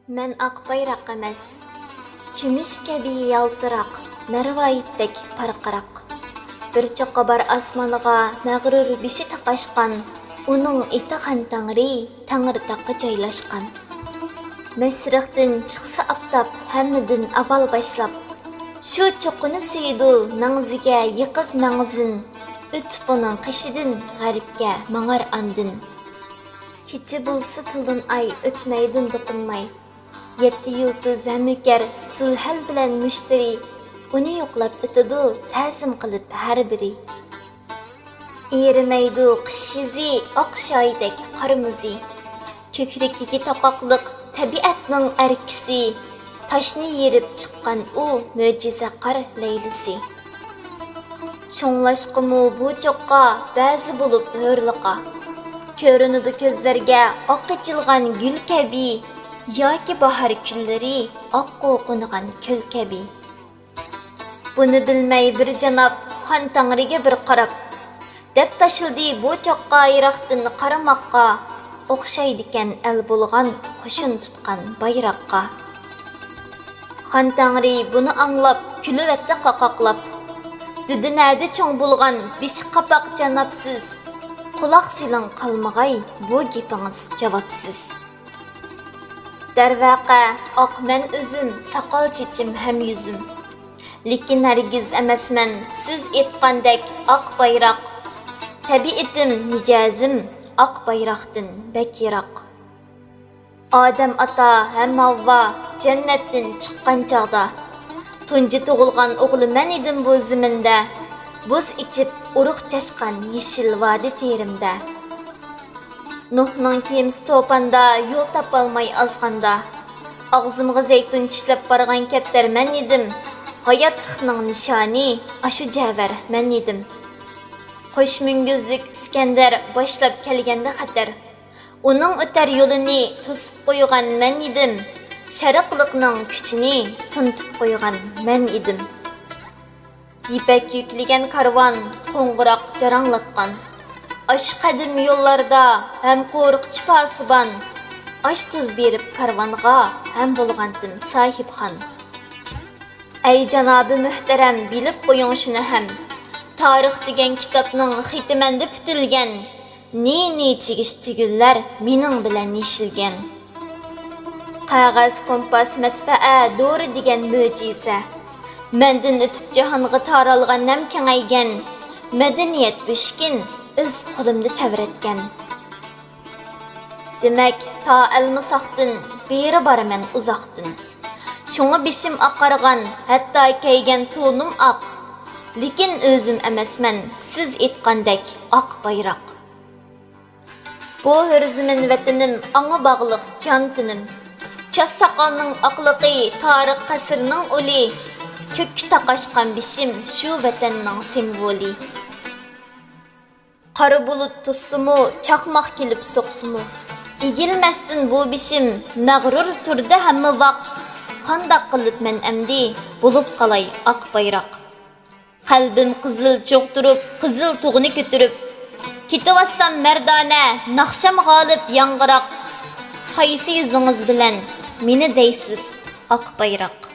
Мен ақ байрақ емес, күміш кәби ялтырақ, мәрвайттек парқарақ. Bir çoqqa бар асманыға мәғрур биші тақашқан, оның иті хан таңри, таңыр тақы жайлашқан. Мәшрықтың чықсы аптап, әмідің авал башлап, шу çoqqыны сейду наңзіге йықып наңызын, үтіп оның қишідін ғарипке маңар андын. Keçi bulsa tulun ay ötmeydin dokunmay. 7 yıldız həmüker sulhal bilen müşteri. Onu yoklap ötüdü təzim qılıp hər biri. Erimeydu qış yüzü oqşaydek qarmızı. Kökrikiki taqaqlıq tabiatның ərkisi. Taşını yerip çıqqan o möcize qar leylisi. Şoңлашқымы bu çoqqa bəzi bulup hörlüqa. Көрінуді көздерге ақ açılған gül кәби, yoki bahar күллері аққу қонған көл кәби. Бұны білмей бір жанап, хан таңырыға бір қарап, деп ташылды bu çoqqa айрақтың қарамаққа, оқшайдыкен әл болған, қошын тұтқан байраққа. Хан таңыры бұны аңлап, күлі әтті қақақлап, дідін әді чоң болған, биш қапақ жанапсыз, Kulaq silin qalmağay, bu gepiniz cavabsız. Dərvəqə, aq mən özüm, saqal çiçim həm yüzüm. Lekin hərgiz əməsmən, siz etqandək aq bayraq. Təbiitim, nicazim, aq bayraqdın bək yiraq. Adəm ata həm Havva, cənnətdin çıqqan çağda. Tuncu tuğulğan oğlu mən idim bu zimində. Buz içip uruq çaşqan yeşil vadi terimdə. Nuhның kemisi topanda yol tapalmay azğanda. Ağzımğa zeytun çişləp barğan kəptər mən idim. Hayatlıqның nişani aşı cəvər mən idim. Qoş müngüzlük İskəndər başlap kelgəndə xətər. Onun ötər yolunu tosub qoyğan mən idim. Şərqlıqның küçünü tuntub qoyğan mən idim. Ipek yüklegen karvan, qoңғырақ jaranglatqan. Aş qadim yollarda, hem qo'rqich pasiban. Aş tuz berip karvanға, hem bolğandım sahip xan. Ey janabı mühterem, bilip qo'ying şunu hem. Tarix degen kitapның xitimendi putilgen. Ne çigiş tügüller mening bilen yeshilgen. Qag'az kompas matbaa doğru degen möjize. Mendin ötüp cihanğı taralğan nem kengaygen, medeniyet büşkin, öz qo'limda tavratgan. Demek ta elmisaqdın, beri baraman uzaqdın. Şoňa bişim aqarğan, hatta kaygen to'num aq. Lekin özüm emasman, siz etqandek aq bayraq. Bu hürzimin vatanim, aňa baglyk jan tinim. Ças saqalның aqlıqı, tarix qasrның uli. Kök taqaşqan bişim şu vatanның simvoli. Qara bulut tussumu, çaqmaq kelip soqsumu. Egilmesdin bu bişim, məğrur turda hamma vaq. Qandaq qılıp men əmdi, bulup qalay aq bayraq. Qalbim qızıl çoqturup, qızıl tuğunu kötürüp. Ketivassam merdana, naqşam g'olib yanqıraq. Qaysi yüzünüz bilen, meni deysiz aq bayraq.